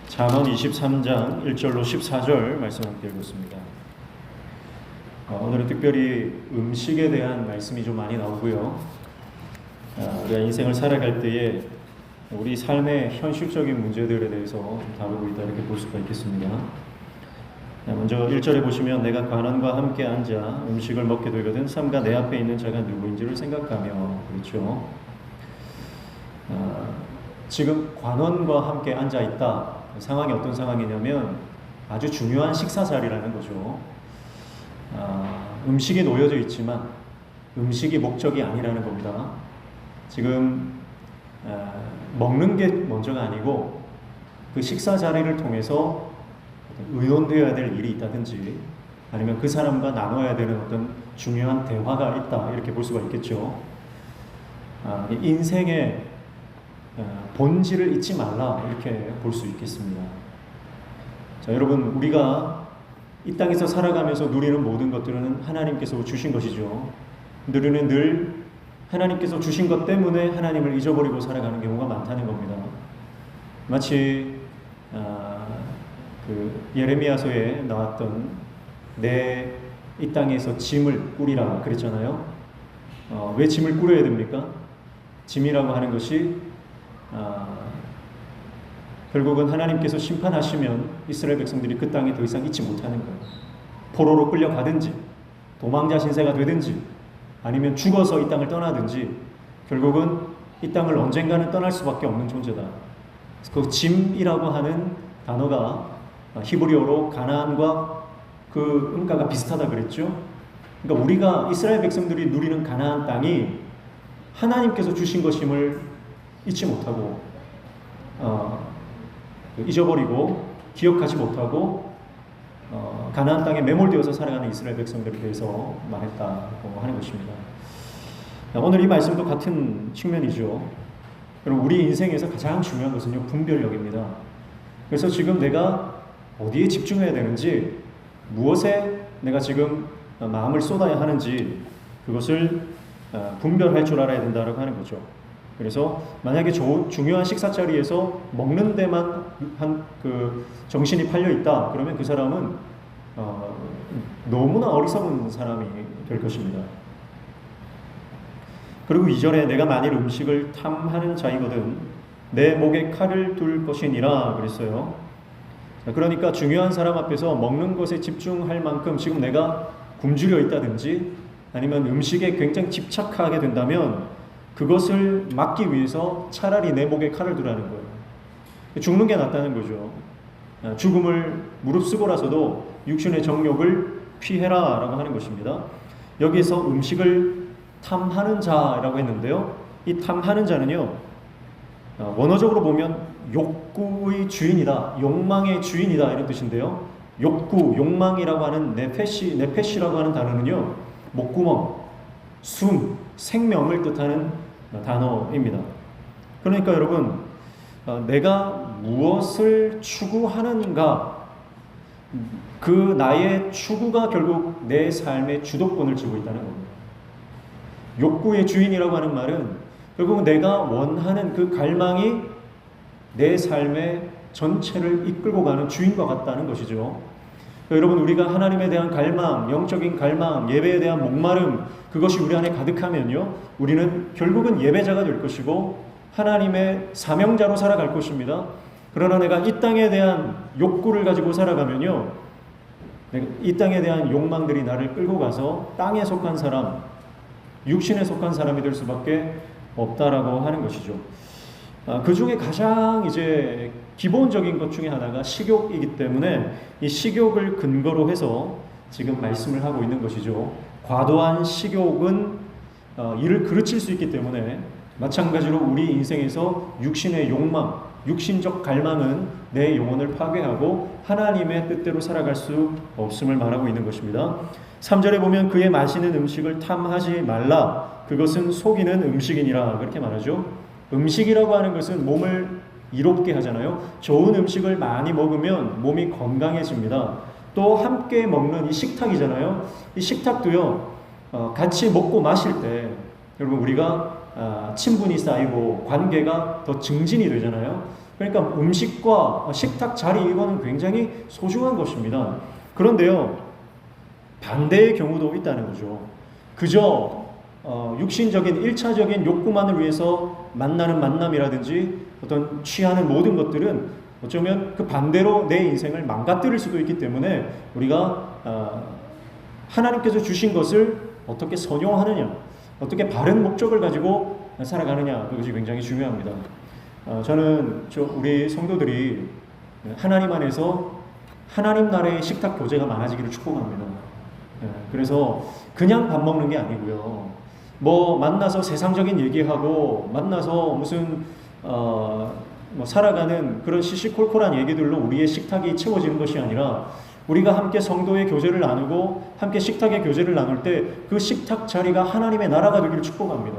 잠언 23장 1절로 14절 말씀 함께 읽겠습니다. 오늘은 특별히 음식에 대한 말씀이 좀 많이 나오고요. 우리가 인생을 살아갈 때에 우리 삶의 현실적인 문제들에 대해서 좀 다루고 있다 이렇게 볼 수가 있겠습니다. 먼저 1절에 보시면 내가 관원과 함께 앉아 음식을 먹게 되거든 삼가 내 앞에 있는 자가 누구인지를 생각하며, 그렇죠. 지금 관원과 함께 앉아 있다. 상황이 어떤 상황이냐면 아주 중요한 식사 자리라는 거죠. 음식이 놓여져 있지만 음식이 목적이 아니라는 겁니다. 지금 먹는 게 먼저가 아니고 그 식사 자리를 통해서 의논되어야 될 일이 있다든지 아니면 그 사람과 나눠야 되는 어떤 중요한 대화가 있다 이렇게 볼 수가 있겠죠. 인생의 본질을 잊지 말라 이렇게 볼 수 있겠습니다. 자, 여러분, 우리가 이 땅에서 살아가면서 누리는 모든 것들은 하나님께서 주신 것이죠. 우리는 늘 하나님께서 주신 것 때문에 하나님을 잊어버리고 살아가는 경우가 많다는 겁니다. 마치 그 예레미야서에 나왔던 내 이 땅에서 짐을 꾸리라 그랬잖아요. 왜 짐을 꾸려야 됩니까? 짐이라고 하는 것이 결국은 하나님께서 심판하시면 이스라엘 백성들이 그 땅에 더 이상 있지 못하는 거예요. 포로로 끌려가든지 도망자 신세가 되든지 아니면 죽어서 이 땅을 떠나든지 결국은 이 땅을 언젠가는 떠날 수밖에 없는 존재다. 그 짐이라고 하는 단어가 히브리어로 가나안과 그 음가가 비슷하다 그랬죠. 그러니까 우리가 이스라엘 백성들이 누리는 가나안 땅이 하나님께서 주신 것임을 잊지 못하고 잊어버리고 기억하지 못하고 가나안 땅에 매몰되어서 살아가는 이스라엘 백성들에 대해서 말했다고 하는 것입니다. 오늘 이 말씀도 같은 측면이죠. 여러분, 우리 인생에서 가장 중요한 것은요, 분별력입니다. 그래서 지금 내가 어디에 집중해야 되는지, 무엇에 내가 지금 마음을 쏟아야 하는지 그것을 분별할 줄 알아야 된다고 하는 거죠. 그래서 만약에 중요한 식사 자리에서 먹는 데만 정신이 팔려 있다, 그러면 그 사람은 너무나 어리석은 사람이 될 것입니다. 그리고 2절에 내가 만일 음식을 탐하는 자이거든 내 목에 칼을 둘 것이니라 그랬어요. 그러니까 중요한 사람 앞에서 먹는 것에 집중할 만큼 지금 내가 굶주려 있다든지 아니면 음식에 굉장히 집착하게 된다면 그것을 막기 위해서 차라리 내 목에 칼을 두라는 거예요. 죽는 게 낫다는 거죠. 죽음을 무릅쓰고라서도 육신의 정욕을 피해라 라고 하는 것입니다. 여기에서 음식을 탐하는 자라고 했는데요, 이 탐하는 자는요, 원어적으로 보면 욕구의 주인이다, 욕망의 주인이다 이런 뜻인데요, 욕구, 욕망이라고 하는 네페시라고 하는 단어는요, 목구멍, 숨, 생명을 뜻하는 단어입니다. 그러니까 여러분, 내가 무엇을 추구하는가, 그 나의 추구가 결국 내 삶의 주도권을 쥐고 있다는 겁니다. 욕구의 주인이라고 하는 말은 결국 내가 원하는 그 갈망이 내 삶의 전체를 이끌고 가는 주인과 같다는 것이죠. 여러분, 우리가 하나님에 대한 갈망, 영적인 갈망, 예배에 대한 목마름, 그것이 우리 안에 가득하면요, 우리는 결국은 예배자가 될 것이고 하나님의 사명자로 살아갈 것입니다. 그러나 내가 이 땅에 대한 욕구를 가지고 살아가면요, 이 땅에 대한 욕망들이 나를 끌고 가서 땅에 속한 사람, 육신에 속한 사람이 될 수밖에 없다라고 하는 것이죠. 그 중에 가장 이제 기본적인 것 중에 하나가 식욕이기 때문에 이 식욕을 근거로 해서 지금 말씀을 하고 있는 것이죠. 과도한 식욕은 이를 그르칠 수 있기 때문에 마찬가지로 우리 인생에서 육신의 욕망, 육신적 갈망은 내 영혼을 파괴하고 하나님의 뜻대로 살아갈 수 없음을 말하고 있는 것입니다. 3절에 보면 그의 마시는 음식을 탐하지 말라, 그것은 속이는 음식이니라 그렇게 말하죠. 음식이라고 하는 것은 몸을 이롭게 하잖아요. 좋은 음식을 많이 먹으면 몸이 건강해집니다. 또 함께 먹는 이 식탁이잖아요. 이 식탁도요, 같이 먹고 마실 때 여러분 우리가 친분이 쌓이고 관계가 더 증진이 되잖아요. 그러니까 음식과 식탁 자리 이거는 굉장히 소중한 것입니다. 그런데요, 반대의 경우도 있다는 거죠. 그저 육신적인 1차적인 욕구만을 위해서 만나는 만남이라든지 어떤 취하는 모든 것들은 어쩌면 그 반대로 내 인생을 망가뜨릴 수도 있기 때문에 우리가 하나님께서 주신 것을 어떻게 선용하느냐, 어떻게 바른 목적을 가지고 살아가느냐, 그것이 굉장히 중요합니다. 저는 우리 성도들이 하나님 안에서 하나님 나라의 식탁 교제가 많아지기를 축복합니다. 그래서 그냥 밥 먹는 게 아니고요. 뭐 만나서 세상적인 얘기하고 만나서 무슨 뭐 살아가는 그런 시시콜콜한 얘기들로 우리의 식탁이 채워지는 것이 아니라 우리가 함께 성도의 교제를 나누고 함께 식탁의 교제를 나눌 때 그 식탁 자리가 하나님의 나라가 되기를 축복합니다.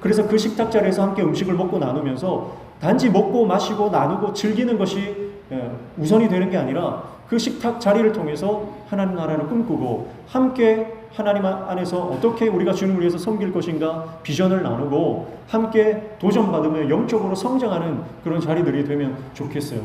그래서 그 식탁 자리에서 함께 음식을 먹고 나누면서 단지 먹고 마시고 나누고 즐기는 것이 우선이 되는 게 아니라 그 식탁 자리를 통해서 하나님 나라를 꿈꾸고 함께 하나님 안에서 어떻게 우리가 주님을 위해서 섬길 것인가 비전을 나누고 함께 도전받으며 영적으로 성장하는 그런 자리들이 되면 좋겠어요.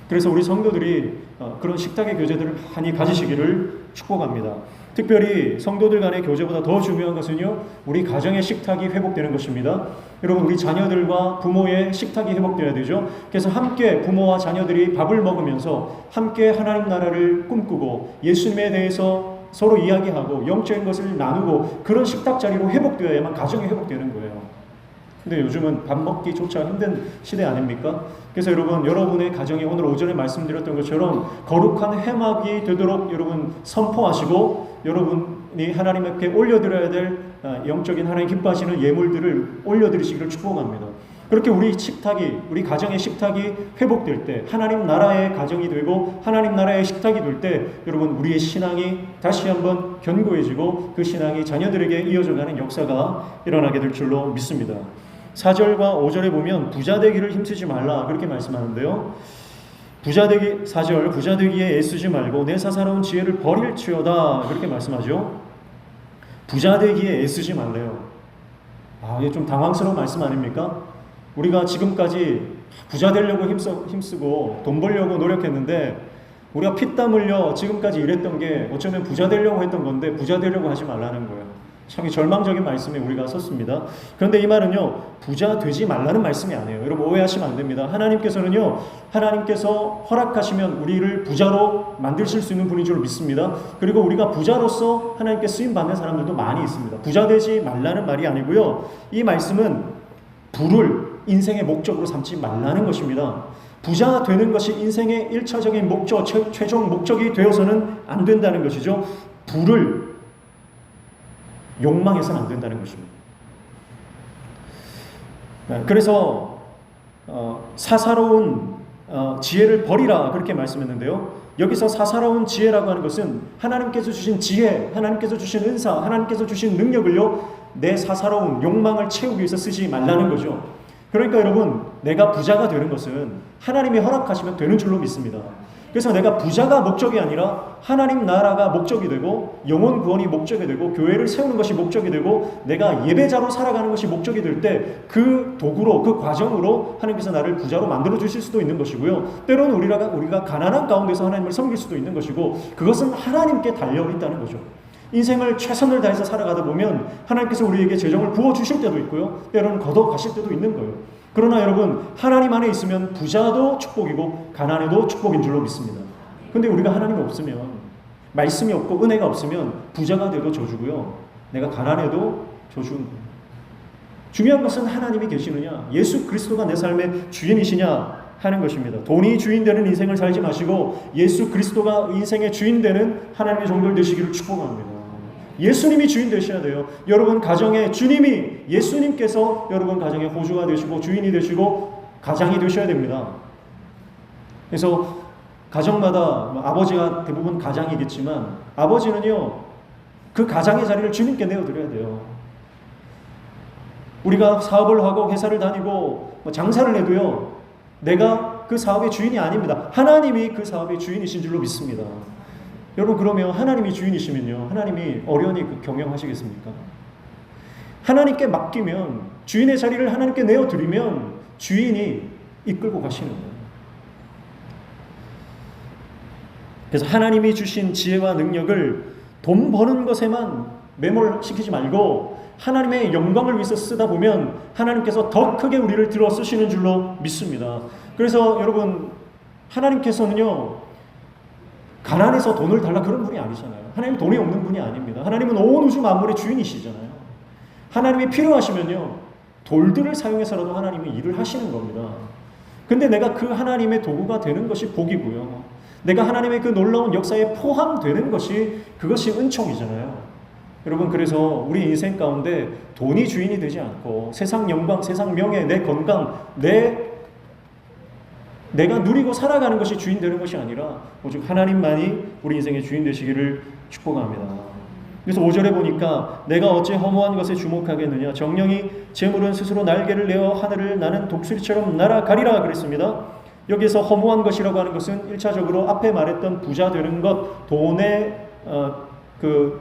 그래서 우리 성도들이 그런 식탁의 교제들을 많이 가지시기를 축복합니다. 특별히 성도들 간의 교제보다 더 중요한 것은요, 우리 가정의 식탁이 회복되는 것입니다. 여러분, 우리 자녀들과 부모의 식탁이 회복되어야 되죠. 그래서 함께 부모와 자녀들이 밥을 먹으면서 함께 하나님 나라를 꿈꾸고 예수님에 대해서 서로 이야기하고 영적인 것을 나누고 그런 식탁 자리로 회복되어야만 가정이 회복되는 거예요. 근데 요즘은 밥 먹기조차 힘든 시대 아닙니까? 그래서 여러분의 가정이 오늘 오전에 말씀드렸던 것처럼 거룩한 회막이 되도록 여러분 선포하시고 여러분이 하나님께 올려드려야 될 영적인 하나님 기뻐하시는 예물들을 올려드리시기를 축복합니다. 그렇게 우리 가정의 식탁이 회복될 때 하나님 나라의 가정이 되고 하나님 나라의 식탁이 될 때 여러분 우리의 신앙이 다시 한번 견고해지고 그 신앙이 자녀들에게 이어져가는 역사가 일어나게 될 줄로 믿습니다. 4절과 5절에 보면 부자 되기를 힘쓰지 말라 그렇게 말씀하는데요. 4절 부자 되기에 애쓰지 말고 내 사사로운 지혜를 버릴지어다 그렇게 말씀하죠. 부자 되기에 애쓰지 말래요. 이게 좀 당황스러운 말씀 아닙니까? 우리가 지금까지 부자 되려고 힘쓰고 돈 벌려고 노력했는데 우리가 피땀 흘려 지금까지 일했던 게 어쩌면 부자 되려고 했던 건데 부자 되려고 하지 말라는 거예요. 참 절망적인 말씀에 우리가 섰습니다. 그런데 이 말은요, 부자 되지 말라는 말씀이 아니에요. 여러분 오해하시면 안 됩니다. 하나님께서 허락하시면 우리를 부자로 만드실 수 있는 분인 줄 믿습니다. 그리고 우리가 부자로서 하나님께 쓰임 받는 사람들도 많이 있습니다. 부자 되지 말라는 말이 아니고요. 이 말씀은 부를 인생의 목적으로 삼지 말라는 것입니다. 부자 되는 것이 인생의 1차적인 목적, 최종 목적이 되어서는 안 된다는 것이죠. 부를 욕망해서는 안 된다는 것입니다. 그래서 사사로운 지혜를 버리라 그렇게 말씀했는데요. 여기서 사사로운 지혜라고 하는 것은 하나님께서 주신 지혜, 하나님께서 주신 은사, 하나님께서 주신 능력을요 내 사사로운 욕망을 채우기 위해서 쓰지 말라는 거죠. 그러니까 여러분 내가 부자가 되는 것은 하나님이 허락하시면 되는 줄로 믿습니다. 그래서 내가 부자가 목적이 아니라 하나님 나라가 목적이 되고 영혼 구원이 목적이 되고 교회를 세우는 것이 목적이 되고 내가 예배자로 살아가는 것이 목적이 될 때 그 도구로 그 과정으로 하나님께서 나를 부자로 만들어 주실 수도 있는 것이고요. 때로는 우리가 가난한 가운데서 하나님을 섬길 수도 있는 것이고 그것은 하나님께 달려 있다는 거죠. 인생을 최선을 다해서 살아가다 보면 하나님께서 우리에게 재정을 부어주실 때도 있고요. 때로는 걷어가실 때도 있는 거예요. 그러나 여러분 하나님 안에 있으면 부자도 축복이고 가난해도 축복인 줄로 믿습니다. 근데 우리가 하나님이 없으면 말씀이 없고 은혜가 없으면 부자가 돼도 저주고요. 내가 가난해도 저주는 거예요. 중요한 것은 하나님이 계시느냐 예수 그리스도가 내 삶의 주인이시냐 하는 것입니다. 돈이 주인 되는 인생을 살지 마시고 예수 그리스도가 인생의 주인 되는 하나님의 종들 되시기를 축복합니다. 예수님이 주인 되셔야 돼요. 여러분 가정의 주님이 예수님께서 여러분 가정의 호주가 되시고 주인이 되시고 가장이 되셔야 됩니다. 그래서 가정마다 아버지가 대부분 가장이겠지만 아버지는요 그 가장의 자리를 주님께 내어드려야 돼요. 우리가 사업을 하고 회사를 다니고 장사를 해도요 내가 그 사업의 주인이 아닙니다. 하나님이 그 사업의 주인이신 줄로 믿습니다. 여러분 그러면 하나님이 주인이시면요 하나님이 어련히 경영하시겠습니까? 하나님께 맡기면 주인의 자리를 하나님께 내어드리면 주인이 이끌고 가시는 거예요. 그래서 하나님이 주신 지혜와 능력을 돈 버는 것에만 매몰시키지 말고 하나님의 영광을 위해서 쓰다 보면 하나님께서 더 크게 우리를 들어 쓰시는 줄로 믿습니다. 그래서 여러분, 하나님께서는요, 가난해서 돈을 달라 그런 분이 아니잖아요. 하나님 돈이 없는 분이 아닙니다. 하나님은 온 우주 만물의 주인이시잖아요. 하나님이 필요하시면요, 돌들을 사용해서라도 하나님이 일을 하시는 겁니다. 근데 내가 그 하나님의 도구가 되는 것이 복이고요, 내가 하나님의 그 놀라운 역사에 포함되는 것이, 그것이 은총이잖아요. 여러분, 그래서 우리 인생 가운데 돈이 주인이 되지 않고 세상 영광, 세상 명예, 내 건강, 내가 누리고 살아가는 것이 주인 되는 것이 아니라 오직 하나님만이 우리 인생의 주인 되시기를 축복합니다. 그래서 5절에 보니까 내가 어찌 허무한 것에 주목하겠느냐, 정령이 재물은 스스로 날개를 내어 하늘을 나는 독수리처럼 날아가리라 그랬습니다. 여기서 허무한 것이라고 하는 것은 1차적으로 앞에 말했던 부자 되는 것, 돈에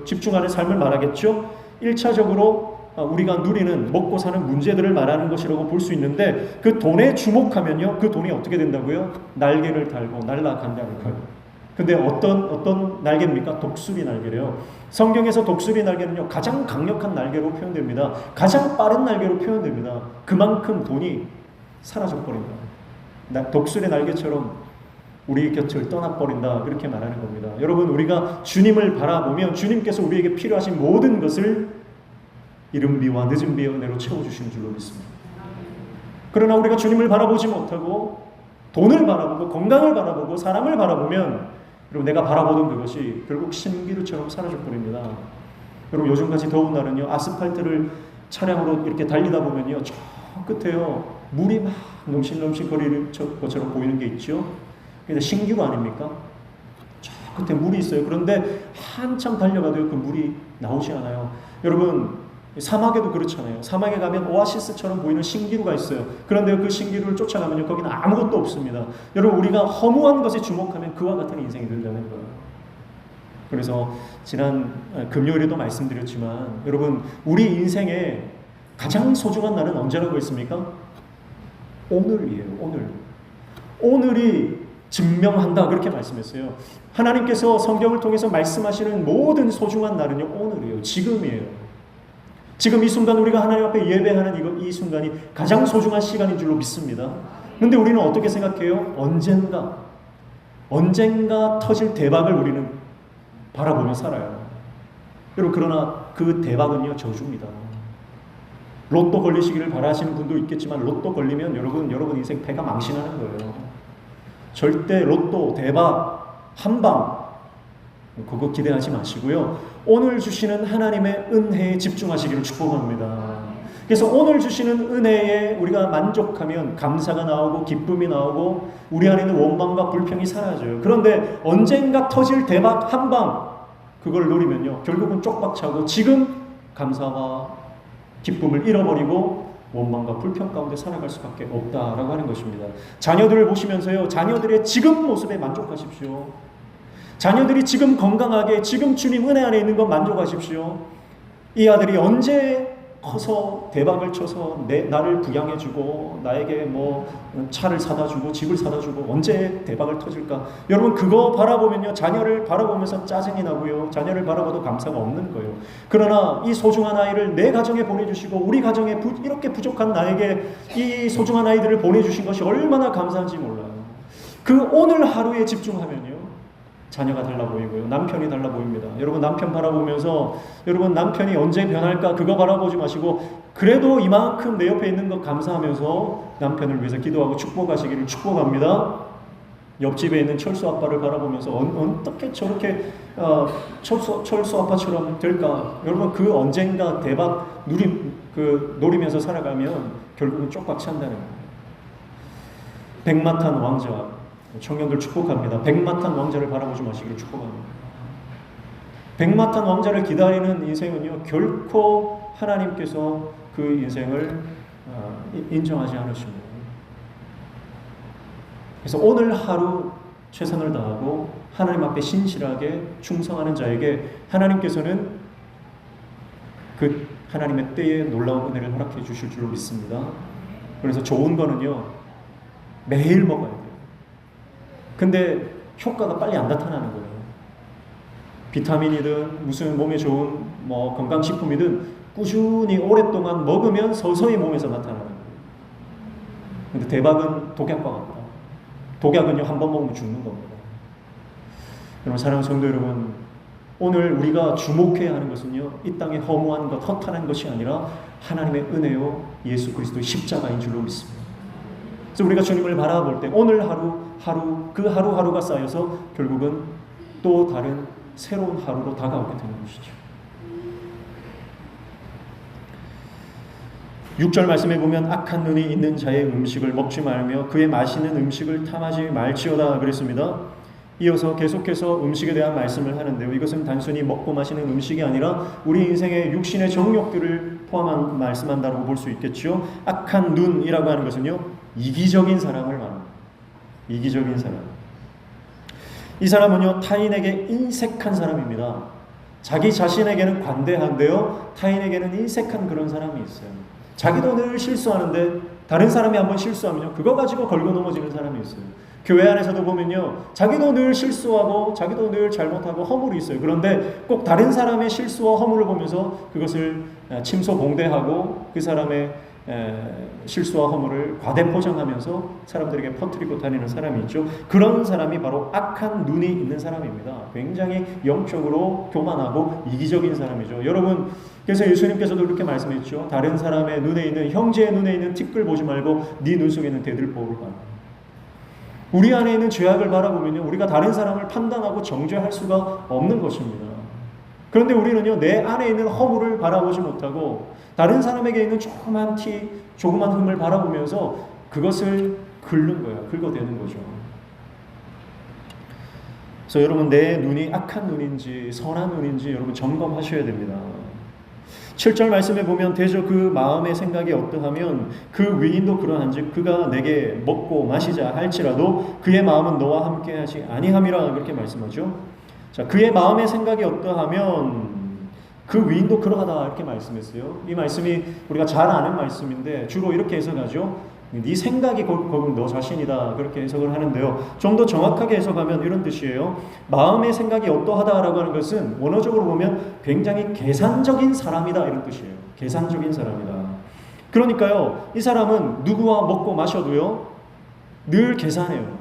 집중하는 삶을 말하겠죠. 1차적으로 우리가 누리는 먹고 사는 문제들을 말하는 것이라고 볼 수 있는데, 그 돈에 주목하면요, 그 돈이 어떻게 된다고요? 날개를 달고 날아간다는 거예요. 근데 어떤 날개입니까? 독수리 날개래요. 성경에서 독수리 날개는요, 가장 강력한 날개로 표현됩니다. 가장 빠른 날개로 표현됩니다. 그만큼 돈이 사라져버린다. 독수리 날개처럼 우리 곁을 떠나버린다, 그렇게 말하는 겁니다. 여러분, 우리가 주님을 바라보면 주님께서 우리에게 필요하신 모든 것을 이른 비와 늦은 비의 은혜로 채워주시는 줄로 믿습니다. 그러나 우리가 주님을 바라보지 못하고 돈을 바라보고 건강을 바라보고 사람을 바라보면, 여러분, 내가 바라보던 그것이 결국 신기루처럼 사라져버립니다. 여러분, 요즘같이 더운 날은요, 아스팔트를 차량으로 이렇게 달리다 보면요, 저 끝에요, 물이 막 넘실넘실 거리는 것처럼 보이는 게 있죠. 근데 신기루 아닙니까? 저 끝에 물이 있어요. 그런데 한참 달려가도 그 물이 나오지 않아요. 여러분, 사막에도 그렇잖아요. 사막에 가면 오아시스처럼 보이는 신기루가 있어요. 그런데 그 신기루를 쫓아가면요, 거기는 아무것도 없습니다. 여러분, 우리가 허무한 것에 주목하면 그와 같은 인생이 된다는 거예요. 그래서 지난 금요일에도 말씀드렸지만, 여러분, 우리 인생에 가장 소중한 날은 언제라고 했습니까? 오늘이에요. 오늘이 증명한다, 그렇게 말씀했어요. 하나님께서 성경을 통해서 말씀하시는 모든 소중한 날은요, 오늘이에요. 지금이에요. 지금 이 순간 우리가 하나님 앞에 예배하는 이 순간이 가장 소중한 시간인 줄로 믿습니다. 그런데 우리는 어떻게 생각해요? 언젠가 터질 대박을 우리는 바라보며 살아요. 여러분, 그러나 그 대박은요, 저주입니다. 로또 걸리시기를 바라시는 분도 있겠지만, 로또 걸리면 여러분 인생 패가 망신하는 거예요. 절대 로또, 대박, 한방, 그거 기대하지 마시고요, 오늘 주시는 하나님의 은혜에 집중하시기를 축복합니다. 그래서 오늘 주시는 은혜에 우리가 만족하면 감사가 나오고 기쁨이 나오고 우리 안에는 원망과 불평이 사라져요. 그런데 언젠가 터질 대박 한방, 그걸 노리면요, 결국은 쪽박차고 지금 감사와 기쁨을 잃어버리고 원망과 불평 가운데 살아갈 수밖에 없다라고 하는 것입니다. 자녀들을 보시면서요, 자녀들의 지금 모습에 만족하십시오. 자녀들이 지금 건강하게, 지금 주님 은혜 안에 있는 것 만족하십시오. 이 아들이 언제 커서 대박을 쳐서 나를 부양해주고 나에게 차를 사다주고 집을 사다주고 언제 대박을 터질까? 여러분, 그거 바라보면요, 자녀를 바라보면서 짜증이 나고요, 자녀를 바라봐도 감사가 없는 거예요. 그러나 이 소중한 아이를 내 가정에 보내주시고 우리 가정에 이렇게 부족한 나에게 이 소중한 아이들을 보내주신 것이 얼마나 감사한지 몰라요. 그 오늘 하루에 집중하면요, 자녀가 달라 보이고요, 남편이 달라 보입니다. 여러분, 남편 바라보면서 여러분, 남편이 언제 변할까 그거 바라보지 마시고, 그래도 이만큼 내 옆에 있는 것 감사하면서 남편을 위해서 기도하고 축복하시기를 축복합니다. 옆집에 있는 철수 아빠를 바라보면서 어떻게 저렇게 철수 아빠처럼 될까? 여러분, 그 언젠가 대박 노리면서 살아가면 결국은 쪽박 찬다는 거예요. 백마탄 왕자, 청년들 축복합니다. 백마탄 왕자를 바라보지 마시기를 축복합니다. 백마탄 왕자를 기다리는 인생은요, 결코 하나님께서 그 인생을 인정하지 않으십니다. 그래서 오늘 하루 최선을 다하고 하나님 앞에 신실하게 충성하는 자에게 하나님께서는 그 하나님의 때에 놀라운 은혜를 허락해 주실 줄로 믿습니다. 그래서 좋은 거는요, 매일 먹어야 돼요. 근데 효과가 빨리 안 나타나는 거예요. 비타민이든 무슨 몸에 좋은 뭐 건강식품이든 꾸준히 오랫동안 먹으면 서서히 몸에서 나타나는 거예요. 근데 대박은 독약과 같다. 독약은요, 한 번 먹으면 죽는 겁니다. 여러분, 사랑하는 성도 여러분, 오늘 우리가 주목해야 하는 것은요, 이 땅의 허무한 것, 허탄한 것이 아니라 하나님의 은혜요, 예수 그리스도의 십자가인 줄로 믿습니다. 그래서 우리가 주님을 바라볼 때 오늘 하루, 그 하루하루가 쌓여서 결국은 또 다른 새로운 하루로 다가오게 되는 것이죠. 6절 말씀에 보면 악한 눈이 있는 자의 음식을 먹지 말며 그의 마시는 음식을 탐하지 말지어다 그랬습니다. 이어서 계속해서 음식에 대한 말씀을 하는데요. 이것은 단순히 먹고 마시는 음식이 아니라 우리 인생의 육신의 정욕들을 포함한 말씀한다고 볼 수 있겠죠. 악한 눈이라고 하는 것은요, 이기적인 사람을 말합니다. 이기적인 사람. 이 사람은요, 타인에게 인색한 사람입니다. 자기 자신에게는 관대한데요, 타인에게는 인색한 그런 사람이 있어요. 자기도 늘 실수하는데 다른 사람이 한번 실수하면요, 그거 가지고 걸고 넘어지는 사람이 있어요. 교회 안에서도 보면요, 자기도 늘 실수하고 자기도 늘 잘못하고 허물이 있어요. 그런데 꼭 다른 사람의 실수와 허물을 보면서 그것을 침소봉대하고 그 사람의 실수와 허물을 과대포장하면서 사람들에게 퍼뜨리고 다니는 사람이 있죠. 그런 사람이 바로 악한 눈이 있는 사람입니다. 굉장히 영적으로 교만하고 이기적인 사람이죠. 여러분, 그래서 예수님께서도 그렇게 말씀했죠. 다른 사람의 눈에 있는, 형제의 눈에 있는 티끌 보지 말고 네 눈 속에 있는 대들보를 봐. 우리 안에 있는 죄악을 바라보면요, 우리가 다른 사람을 판단하고 정죄할 수가 없는 것입니다. 그런데 우리는요, 내 안에 있는 허물을 바라보지 못하고 다른 사람에게 있는 조그만 티, 조그만 흠을 바라보면서 그것을 긁는 거예요. 긁어대는 거죠. 그래서 여러분, 내 눈이 악한 눈인지 선한 눈인지 여러분 점검하셔야 됩니다. 7절 말씀에 보면 대저 그 마음의 생각이 어떠하면 그 위인도 그러한즉 그가 내게 먹고 마시자 할지라도 그의 마음은 너와 함께하지 아니함이라 그렇게 말씀하죠. 자, 그의 마음의 생각이 어떠하면 그 위인도 그러하다 이렇게 말씀했어요. 이 말씀이 우리가 잘 아는 말씀인데 주로 이렇게 해석하죠. 네 생각이 결국 너 자신이다 그렇게 해석을 하는데요. 좀 더 정확하게 해석하면 이런 뜻이에요. 마음의 생각이 어떠하다라고 하는 것은 원어적으로 보면 굉장히 계산적인 사람이다 이런 뜻이에요. 계산적인 사람이다. 그러니까요, 이 사람은 누구와 먹고 마셔도요 늘 계산해요.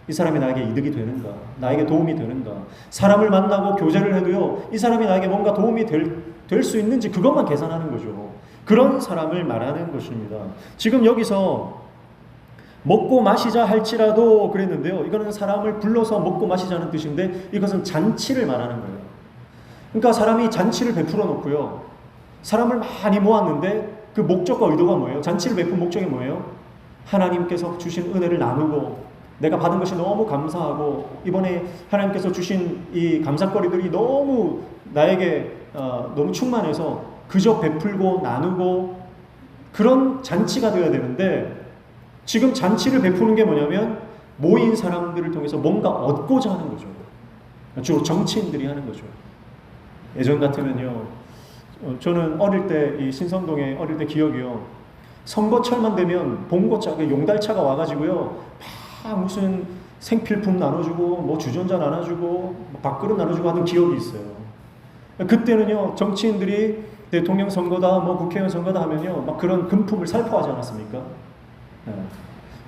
이 사람이 나에게 이득이 되는가? 나에게 도움이 되는가? 사람을 만나고 교제를 해도요, 이 사람이 나에게 뭔가 도움이 될 수 있는지 그것만 계산하는 거죠. 그런 사람을 말하는 것입니다. 지금 여기서 먹고 마시자 할지라도 그랬는데요. 이거는 사람을 불러서 먹고 마시자는 뜻인데 이것은 잔치를 말하는 거예요. 그러니까 사람이 잔치를 베풀어 놓고요. 사람을 많이 모았는데 그 목적과 의도가 뭐예요? 잔치를 베푼 목적이 뭐예요? 하나님께서 주신 은혜를 나누고 내가 받은 것이 너무 감사하고 이번에 하나님께서 주신 이 감사거리들이 너무 나에게 너무 충만해서 그저 베풀고 나누고 그런 잔치가 되어야 되는데 지금 잔치를 베푸는 게 뭐냐면 모인 사람들을 통해서 뭔가 얻고자 하는 거죠. 주로 정치인들이 하는 거죠. 예전 같으면요, 저는 어릴 때 이 신선동에 어릴 때 기억이요, 선거철만 되면 봉고차게 용달차가 와가지고요 막 무슨 생필품 나눠주고 뭐 주전자 나눠주고 밥그릇 나눠주고 하는 기억이 있어요. 그때는요 정치인들이 대통령 선거다 뭐 국회의원 선거다 하면요 막 그런 금품을 살포하지 않았습니까? 네.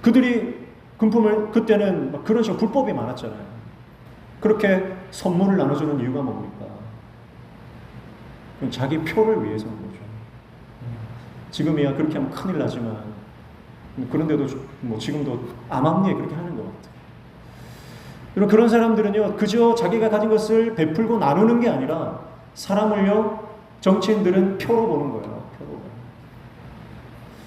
그들이 금품을 그때는 막 그런 식으로 불법이 많았잖아요. 그렇게 선물을 나눠주는 이유가 뭡니까? 자기 표를 위해서인 거죠. 지금이야 그렇게 하면 큰일 나지만 그런데도 뭐 지금도 암암리에 그렇게 하는 것 같아요. 그리고 그런 사람들은요 그저 자기가 가진 것을 베풀고 나누는 게 아니라 사람을요 정치인들은 표로 보는 거예요. 표로.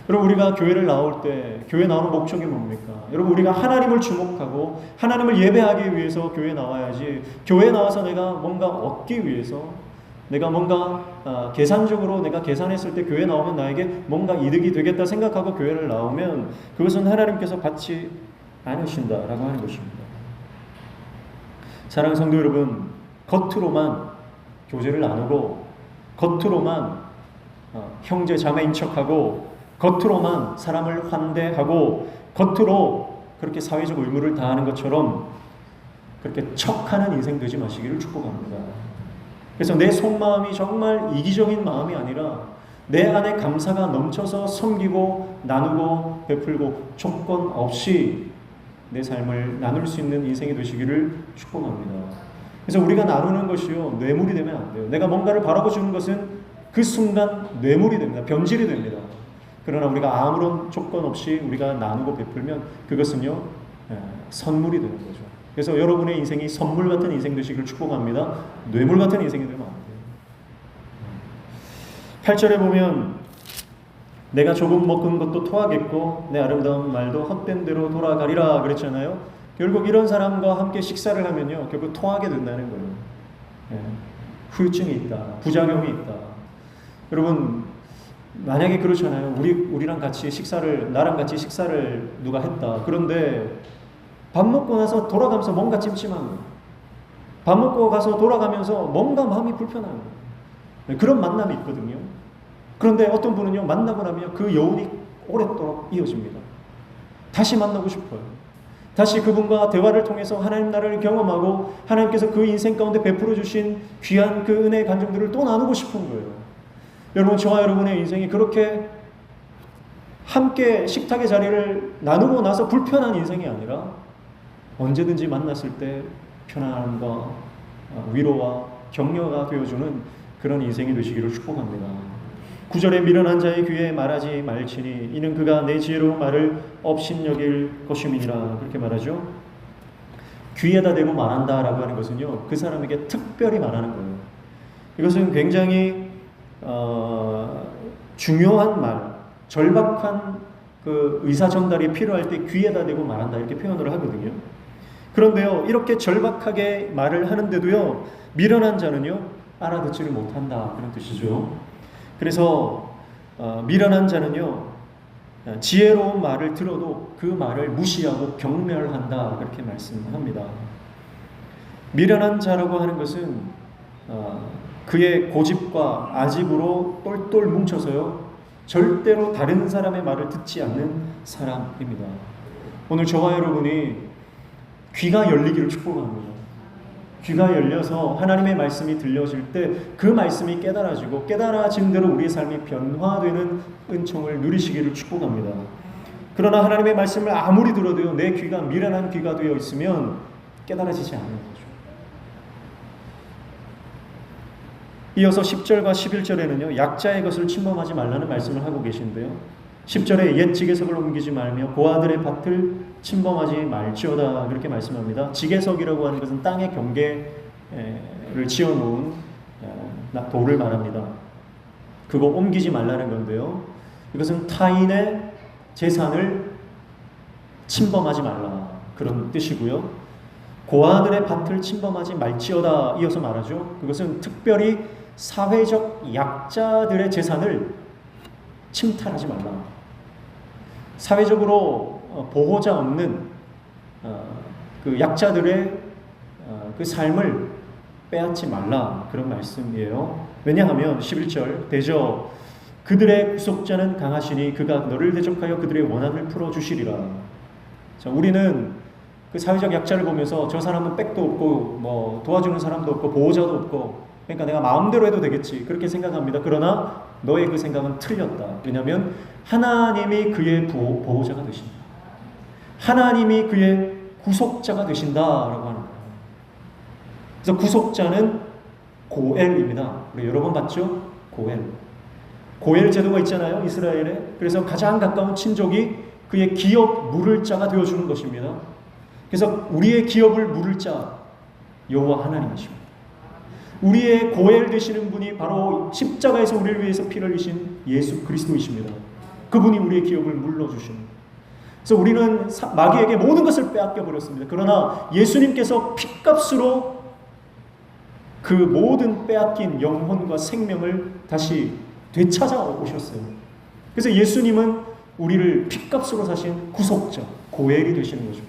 여러분, 우리가 교회를 나올 때 교회 나오는 목적이 뭡니까? 여러분, 우리가 하나님을 주목하고 하나님을 예배하기 위해서 교회에 나와야지, 교회에 나와서 내가 뭔가 얻기 위해서 내가 뭔가 계산적으로 내가 계산했을 때 교회 나오면 나에게 뭔가 이득이 되겠다 생각하고 교회를 나오면 그것은 하나님께서 받지 않으신다라고 하는 것입니다. 사랑하는 성도 여러분, 겉으로만 교제를 나누고 겉으로만 형제 자매인 척하고 겉으로만 사람을 환대하고 겉으로 그렇게 사회적 의무를 다하는 것처럼 그렇게 척하는 인생 되지 마시기를 축복합니다. 그래서 내 속마음이 정말 이기적인 마음이 아니라 내 안에 감사가 넘쳐서 섬기고 나누고 베풀고 조건 없이 내 삶을 나눌 수 있는 인생이 되시기를 축복합니다. 그래서 우리가 나누는 것이요, 뇌물이 되면 안 돼요. 내가 뭔가를 바라고 주는 것은 그 순간 뇌물이 됩니다. 변질이 됩니다. 그러나 우리가 아무런 조건 없이 우리가 나누고 베풀면 그것은요, 선물이 되는 거죠. 그래서 여러분의 인생이 선물 같은 인생 되시기를 축복합니다. 뇌물 같은 인생이 되면 안 돼요. 8절에 보면 내가 조금 먹은 것도 토하겠고 내 아름다운 말도 헛된 대로 돌아가리라 그랬잖아요. 결국 이런 사람과 함께 식사를 하면요, 결국 토하게 된다는 거예요. 후유증이 있다, 부작용이 있다. 여러분, 만약에 그렇잖아요. 우리랑 같이 나랑 같이 식사를 누가 했다. 그런데 밥 먹고 나서 돌아가면서 뭔가 찜찜한 거예요. 밥 먹고 가서 돌아가면서 뭔가 마음이 불편한 거예요. 그런 만남이 있거든요. 그런데 어떤 분은요, 만나고 나면 그 여운이 오랫도록 이어집니다. 다시 만나고 싶어요. 다시 그분과 대화를 통해서 하나님 나라를 경험하고 하나님께서 그 인생 가운데 베풀어 주신 귀한 그 은혜의 간증들을 또 나누고 싶은 거예요. 여러분, 저와 여러분의 인생이 그렇게 함께 식탁의 자리를 나누고 나서 불편한 인생이 아니라 언제든지 만났을 때 편안함과 위로와 격려가 되어주는 그런 인생이 되시기를 축복합니다. 9절에 미련한 자의 귀에 말하지 말지니 이는 그가 내 지혜로운 말을 업신여길 것임이니라 그렇게 말하죠. 귀에다 대고 말한다라고 하는 것은요, 그 사람에게 특별히 말하는 거예요. 이것은 굉장히 중요한 말, 절박한 그 의사 전달이 필요할 때 귀에다 대고 말한다 이렇게 표현을 하거든요. 그런데요, 이렇게 절박하게 말을 하는데도요, 미련한 자는요 알아듣지를 못한다 그런 뜻이죠. 그래서 미련한 자는요, 지혜로운 말을 들어도 그 말을 무시하고 경멸한다 그렇게 말씀합니다. 미련한 자라고 하는 것은 그의 고집과 아집으로 똘똘 뭉쳐서요, 절대로 다른 사람의 말을 듣지 않는 사람입니다. 오늘 저와 여러분이 귀가 열리기를 축복합니다. 귀가 열려서 하나님의 말씀이 들려질 때 그 말씀이 깨달아지고 깨달아진 대로 우리의 삶이 변화되는 은총을 누리시기를 축복합니다. 그러나 하나님의 말씀을 아무리 들어도요, 내 귀가 미련한 귀가 되어 있으면 깨달아지지 않는 거죠. 이어서 10절과 11절에는요, 약자의 것을 침범하지 말라는 말씀을 하고 계신데요, 10절에 옛 지게석을 옮기지 말며 고아들의 밭을 침범하지 말지어다 그렇게 말씀합니다. 지게석이라고 하는 것은 땅의 경계를 지어놓은 돌을 말합니다. 그거 옮기지 말라는 건데요, 이것은 타인의 재산을 침범하지 말라 그런 뜻이고요. 고아들의 밭을 침범하지 말지어다 이어서 말하죠. 그것은 특별히 사회적 약자들의 재산을 침탈하지 말라. 사회적으로 보호자 없는 그 약자들의 그 삶을 빼앗지 말라 그런 말씀이에요. 왜냐하면 11절 대저 그들의 구속자는 강하시니 그가 너를 대적하여 그들의 원한을 풀어주시리라. 자, 우리는 그 사회적 약자를 보면서 저 사람은 백도 없고 뭐 도와주는 사람도 없고 보호자도 없고 그러니까 내가 마음대로 해도 되겠지 그렇게 생각합니다. 그러나 너의 그 생각은 틀렸다. 왜냐하면 하나님이 그의 보호자가 되신다. 하나님이 그의 구속자가 되신다라고 하는 거예요. 그래서 구속자는 고엘입니다. 우리 여러 번 봤죠? 고엘 제도가 있잖아요, 이스라엘에. 그래서 가장 가까운 친족이 그의 기업 물을 자가 되어주는 것입니다. 그래서 우리의 기업을 물을 자 여호와 하나님이십니다. 우리의 고엘 되시는 분이 바로 십자가에서 우리를 위해서 피를 흘리신 예수 그리스도이십니다. 그분이 우리의 기업을 물러주십니다. 그래서 우리는 마귀에게 모든 것을 빼앗겨 버렸습니다. 그러나 예수님께서 핏값으로 그 모든 빼앗긴 영혼과 생명을 다시 되찾아 오셨어요. 그래서 예수님은 우리를 핏값으로 사신 구속자, 고엘이 되시는 거죠.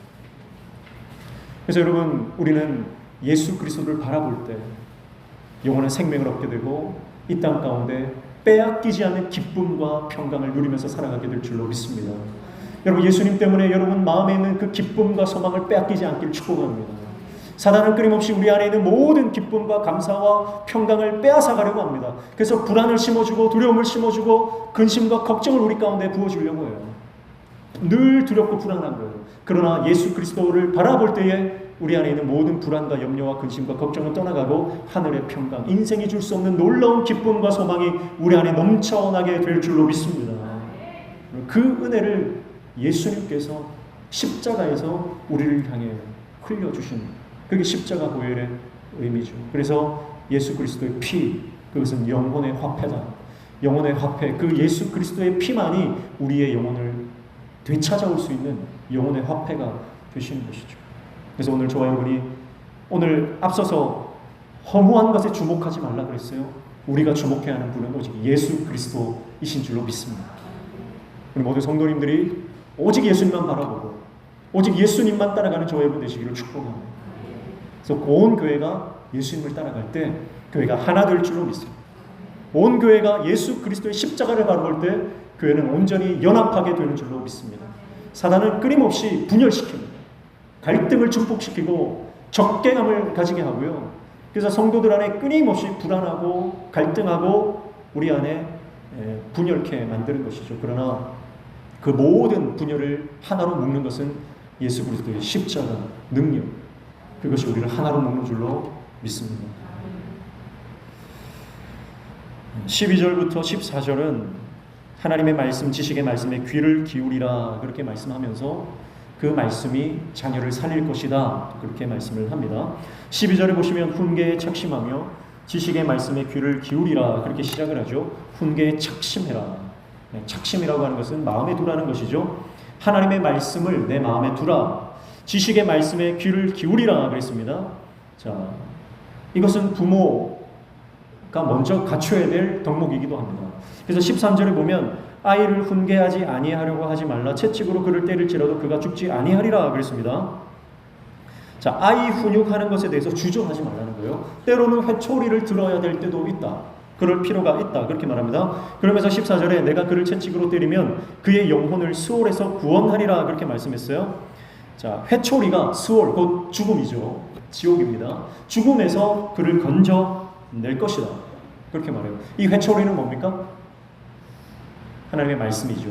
그래서 여러분, 우리는 예수 그리스도를 바라볼 때 영원한 생명을 얻게 되고 이 땅 가운데 빼앗기지 않는 기쁨과 평강을 누리면서 살아가게 될 줄로 믿습니다. 여러분, 예수님 때문에 여러분 마음에 있는 그 기쁨과 소망을 빼앗기지 않길 축복합니다. 사단은 끊임없이 우리 안에 있는 모든 기쁨과 감사와 평강을 빼앗아가려고 합니다. 그래서 불안을 심어주고 두려움을 심어주고 근심과 걱정을 우리 가운데 부어주려고 해요. 늘 두렵고 불안한 거예요. 그러나 예수 그리스도를 바라볼 때에 우리 안에 있는 모든 불안과 염려와 근심과 걱정은 떠나가고 하늘의 평강, 인생이 줄 수 없는 놀라운 기쁨과 소망이 우리 안에 넘쳐나게 될 줄로 믿습니다. 그 은혜를 예수님께서 십자가에서 우리를 향해 흘려주신, 그게 십자가 보혈의 의미죠. 그래서 예수 그리스도의 피, 그것은 영혼의 화폐다. 영혼의 화폐, 그 예수 그리스도의 피만이 우리의 영혼을 되찾아올 수 있는 영혼의 화폐가 되시는 것이죠. 그래서 오늘 저와 여러분이 오늘 앞서서 허무한 것에 주목하지 말라 그랬어요. 우리가 주목해야 하는 분은 오직 예수 그리스도이신 줄로 믿습니다. 우리 모든 성도님들이 오직 예수님만 바라보고 오직 예수님만 따라가는 저와 여러분 되시기를 축복합니다. 그래서 온 교회가 예수님을 따라갈 때 교회가 하나 될 줄로 믿습니다. 온 교회가 예수 그리스도의 십자가를 바라볼 때 교회는 온전히 연합하게 되는 줄로 믿습니다. 사단은 끊임없이 분열시킵니다. 갈등을 증폭시키고 적개감을 가지게 하고요. 그래서 성도들 안에 끊임없이 불안하고 갈등하고 우리 안에 분열케 만드는 것이죠. 그러나 그 모든 분열을 하나로 묶는 것은 예수 그리스도의 십자가 능력, 그것이 우리를 하나로 묶는 줄로 믿습니다. 12절부터 14절은 하나님의 말씀, 지식의 말씀에 귀를 기울이라 그렇게 말씀하면서 그 말씀이 자녀를 살릴 것이다 그렇게 말씀을 합니다. 12절에 보시면 훈계에 착심하며 지식의 말씀에 귀를 기울이라 그렇게 시작을 하죠. 훈계에 착심해라. 착심이라고 하는 것은 마음에 두라는 것이죠. 하나님의 말씀을 내 마음에 두라. 지식의 말씀에 귀를 기울이라 그랬습니다. 자, 이것은 부모가 먼저 갖춰야 될 덕목이기도 합니다. 그래서 13절에 보면 아이를 훈계하지 아니하려고 하지 말라. 채찍으로 그를 때릴지라도 그가 죽지 아니하리라 그랬습니다. 자, 아이 훈육하는 것에 대해서 주저하지 말라는 거예요. 때로는 회초리를 들어야 될 때도 있다. 그럴 필요가 있다. 그렇게 말합니다. 그러면서 14절에 내가 그를 채찍으로 때리면 그의 영혼을 수월에서 구원하리라 그렇게 말씀했어요. 자, 회초리가 수월, 곧 죽음이죠. 지옥입니다. 죽음에서 그를 건져낼 것이다. 그렇게 말해요. 이 회초리는 뭡니까? 하나님의 말씀이죠.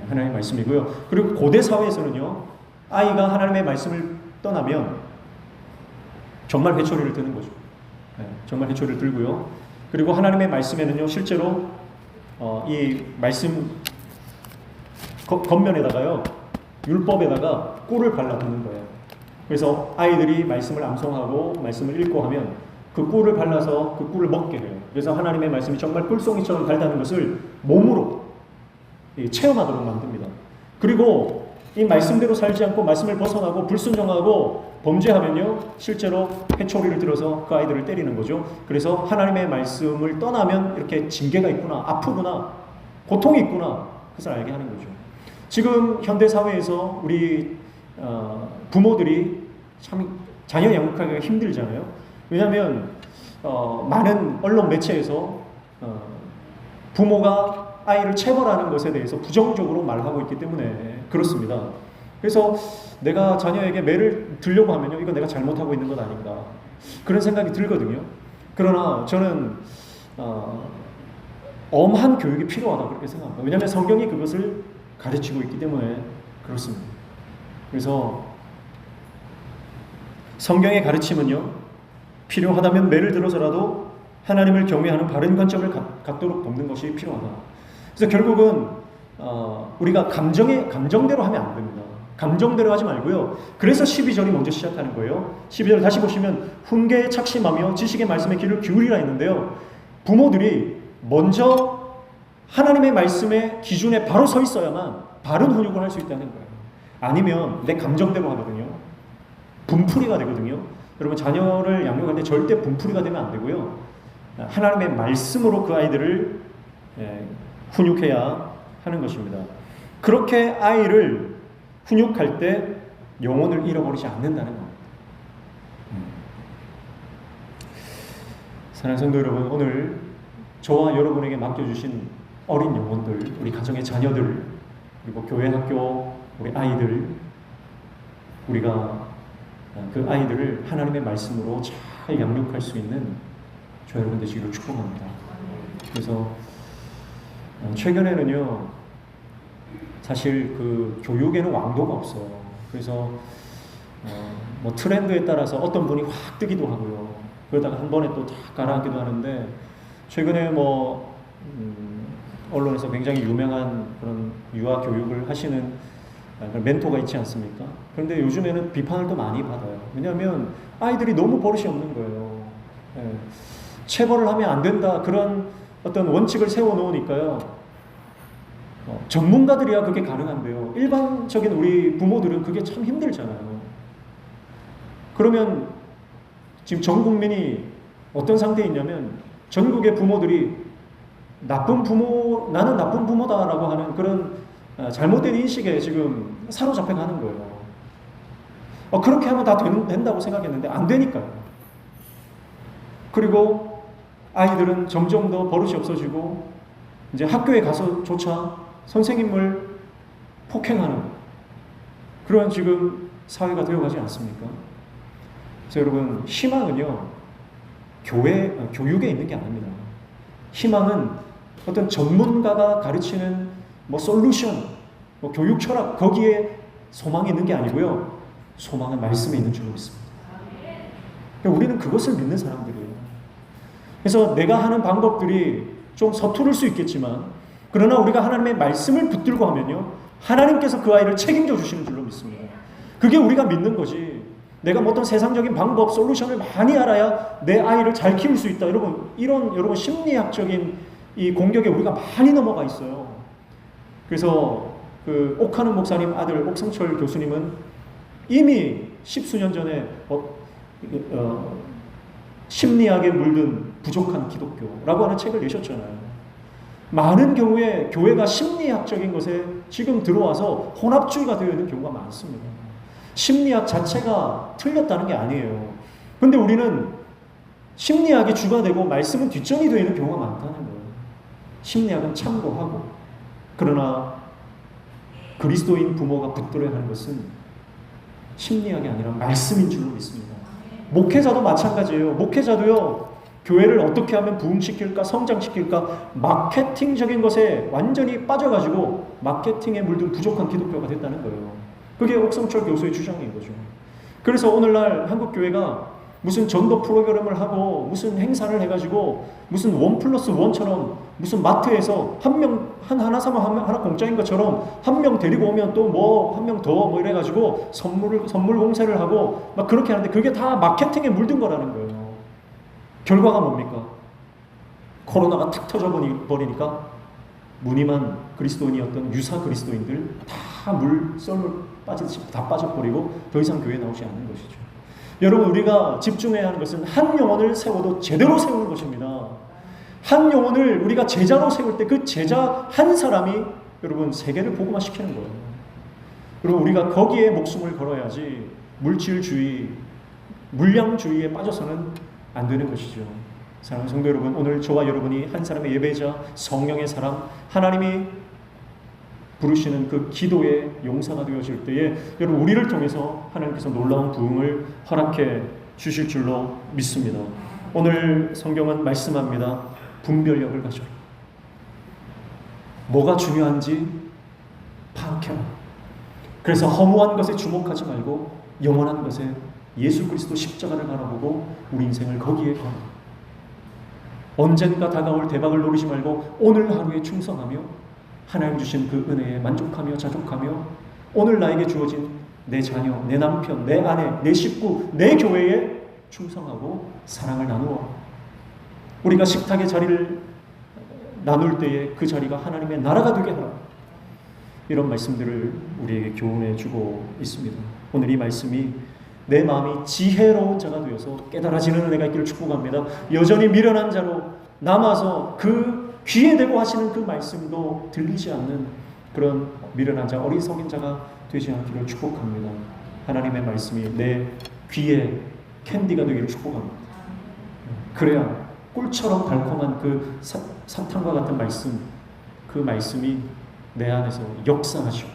하나님의 말씀이고요. 그리고 고대 사회에서는요, 아이가 하나님의 말씀을 떠나면 정말 회초리를 드는 거죠. 정말 회초리를 들고요. 그리고 하나님의 말씀에는요, 실제로 이 말씀 겉면에다가요, 율법에다가 꿀을 발라두는 거예요. 그래서 아이들이 말씀을 암송하고 말씀을 읽고 하면 그 꿀을 발라서 그 꿀을 먹게 돼요. 그래서 하나님의 말씀이 정말 꿀송이처럼 달다는 것을 몸으로 체험하도록 만듭니다. 그리고 이 말씀대로 살지 않고 말씀을 벗어나고 불순종하고 범죄하면요, 실제로 회초리를 들어서 그 아이들을 때리는 거죠. 그래서 하나님의 말씀을 떠나면 이렇게 징계가 있구나, 아프구나, 고통이 있구나, 그것을 알게 하는 거죠. 지금 현대 사회에서 우리 부모들이 참 자녀 양육하기가 힘들잖아요. 왜냐하면 많은 언론 매체에서 부모가 아이를 체벌하는 것에 대해서 부정적으로 말하고 있기 때문에 그렇습니다. 그래서 내가 자녀에게 매를 들려고 하면요, 이거 내가 잘못하고 있는 것 아닌가, 그런 생각이 들거든요. 그러나 저는 엄한 교육이 필요하다 그렇게 생각합니다. 왜냐하면 성경이 그것을 가르치고 있기 때문에 그렇습니다. 그래서 성경의 가르침은요, 필요하다면 매를 들어서라도 하나님을 경외하는 바른 관점을 갖도록 돕는 것이 필요하다. 그래서 결국은 우리가 감정대로 하면 안 됩니다. 감정대로 하지 말고요. 그래서 12절이 먼저 시작하는 거예요. 12절 다시 보시면 훈계에 착심하며 지식의 말씀에 귀를 기울이라 했는데요. 부모들이 먼저 하나님의 말씀의 기준에 바로 서 있어야만 바른 훈육을 할 수 있다는 거예요. 아니면 내 감정대로 하거든요. 분풀이가 되거든요. 여러분, 자녀를 양육할 때 절대 분풀이가 되면 안 되고요. 하나님의 말씀으로 그 아이들을 훈육해야 하는 것입니다. 그렇게 아이를 훈육할 때 영혼을 잃어버리지 않는다는 겁니다. 사랑하는 성도 여러분, 오늘 저와 여러분에게 맡겨주신 어린 영혼들, 우리 가정의 자녀들, 그리고 교회 학교 우리 아이들, 우리가 그 아이들을 하나님의 말씀으로 잘 양육할 수 있는 저 여러분 되시기를 축복합니다. 그래서 최근에는요, 사실 그 교육에는 왕도가 없어요. 그래서 뭐 트렌드에 따라서 어떤 분이 확 뜨기도 하고요. 그러다가 한 번에 또 다 가라앉기도 하는데, 최근에 뭐 언론에서 굉장히 유명한 그런 유아 교육을 하시는 멘토가 있지 않습니까? 그런데 요즘에는 비판을 또 많이 받아요. 왜냐하면 아이들이 너무 버릇이 없는 거예요. 예. 체벌을 하면 안 된다, 그런 어떤 원칙을 세워놓으니까요. 전문가들이야 그게 가능한데요. 일반적인 우리 부모들은 그게 참 힘들잖아요. 그러면 지금 전 국민이 어떤 상태에 있냐면, 전국의 부모들이 나쁜 부모, 나는 나쁜 부모다라고 하는 그런 잘못된 인식에 지금 사로잡혀 가는 거예요. 그렇게 하면 다 된다고 생각했는데 안 되니까요. 그리고 아이들은 점점 더 버릇이 없어지고, 이제 학교에 가서조차 선생님을 폭행하는 그런 지금 사회가 되어가지 않습니까? 그래서 여러분, 희망은요, 교육에 있는 게 아닙니다. 희망은 어떤 전문가가 가르치는 뭐 솔루션, 뭐 교육 철학, 거기에 소망이 있는 게 아니고요. 소망은 말씀에 있는 줄로 믿습니다. 우리는 그것을 믿는 사람들이에요. 그래서 내가 하는 방법들이 좀 서투를 수 있겠지만, 그러나 우리가 하나님의 말씀을 붙들고 하면요, 하나님께서 그 아이를 책임져 주시는 줄로 믿습니다. 그게 우리가 믿는 거지, 내가 뭐 어떤 세상적인 방법, 솔루션을 많이 알아야 내 아이를 잘 키울 수 있다, 여러분, 이런 여러분 심리학적인 이 공격에 우리가 많이 넘어가 있어요. 그래서 그 옥하는 목사님 아들 옥성철 교수님은 이미 십수년 전에 심리학에 물든 부족한 기독교라고 하는 책을 내셨잖아요. 많은 경우에 교회가 심리학적인 것에 지금 들어와서 혼합주의가 되어 있는 경우가 많습니다. 심리학 자체가 틀렸다는 게 아니에요. 그런데 우리는 심리학이 주가 되고 말씀은 뒷전이 되어 있는 경우가 많다는 거예요. 심리학은 참고하고, 그러나 그리스도인 부모가 붙들어야 하는 것은 심리학이 아니라 말씀인 줄로 믿습니다. 목회자도 마찬가지예요. 목회자도요, 교회를 어떻게 하면 부흥시킬까, 성장시킬까, 마케팅적인 것에 완전히 빠져가지고 마케팅에 물든 부족한 기독교가 됐다는 거예요. 그게 옥성철 교수의 주장인 거죠. 그래서 오늘날 한국교회가 무슨 전도 프로그램을 하고 무슨 행사를 해가지고 무슨 1+1처럼 무슨 마트에서 하나 사면 하나 공짜인 것처럼 한 명 데리고 오면 또 뭐 한 명 더 뭐 이래가지고 선물 공세를 하고 막 그렇게 하는데, 그게 다 마케팅에 물든 거라는 거예요. 결과가 뭡니까? 코로나가 탁 터져버리니까 무늬만 그리스도인이었던 유사 그리스도인들 다 썰물 빠지듯이 다 빠져버리고 더 이상 교회에 나오지 않는 것이죠. 여러분, 우리가 집중해야 하는 것은 한 영혼을 세워도 제대로 세우는 것입니다. 한 영혼을 우리가 제자로 세울 때 그 제자 한 사람이 여러분 세계를 복음화시키는 거예요. 그리고 우리가 거기에 목숨을 걸어야지 물질주의, 물량주의에 빠져서는 안 되는 것이죠. 사랑하는 성도 여러분, 오늘 저와 여러분이 한 사람의 예배자, 성령의 사람, 하나님이 부르시는 그 기도의 용사가 되어질 때에 여러분, 우리를 통해서 하나님께서 놀라운 부흥을 허락해 주실 줄로 믿습니다. 오늘 성경은 말씀합니다. 분별력을 가져라. 뭐가 중요한지 파악해라. 그래서 허무한 것에 주목하지 말고 영원한 것에 예수 그리스도 십자가를 바라보고 우리 인생을 거기에 걸어. 언젠가 다가올 대박을 노리지 말고 오늘 하루에 충성하며 하나님 주신 그 은혜에 만족하며 자족하며 오늘 나에게 주어진 내 자녀, 내 남편, 내 아내, 내 식구, 내 교회에 충성하고 사랑을 나누어 우리가 식탁의 자리를 나눌 때에 그 자리가 하나님의 나라가 되게 하라. 이런 말씀들을 우리에게 교훈해 주고 있습니다. 오늘 이 말씀이 내 마음이 지혜로운 자가 되어서 깨달아지는 은혜가 있기를 축복합니다. 여전히 미련한 자로 남아서 그 귀에 대고 하시는 그 말씀도 들리지 않는 그런 미련한 자, 어리석인 자가 되지 않기를 축복합니다. 하나님의 말씀이 내 귀에 캔디가 되기를 축복합니다. 그래야 꿀처럼 달콤한 그 사탕과 같은 말씀, 그 말씀이 내 안에서 역사하시고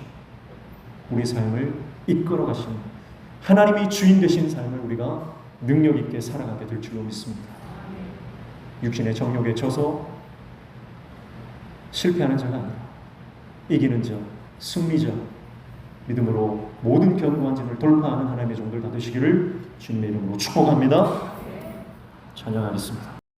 우리 삶을 이끌어 가시는 하나님이 주인 되신 삶을 우리가 능력 있게 살아가게 될 줄로 믿습니다. 육신의 정욕에 져서 실패하는 자가 아니라 이기는 자, 승리자, 믿음으로 모든 견고한 짐을 돌파하는 하나님의 종들 다 되시기를 주님의 이름으로 축복합니다. 찬양하겠습니다.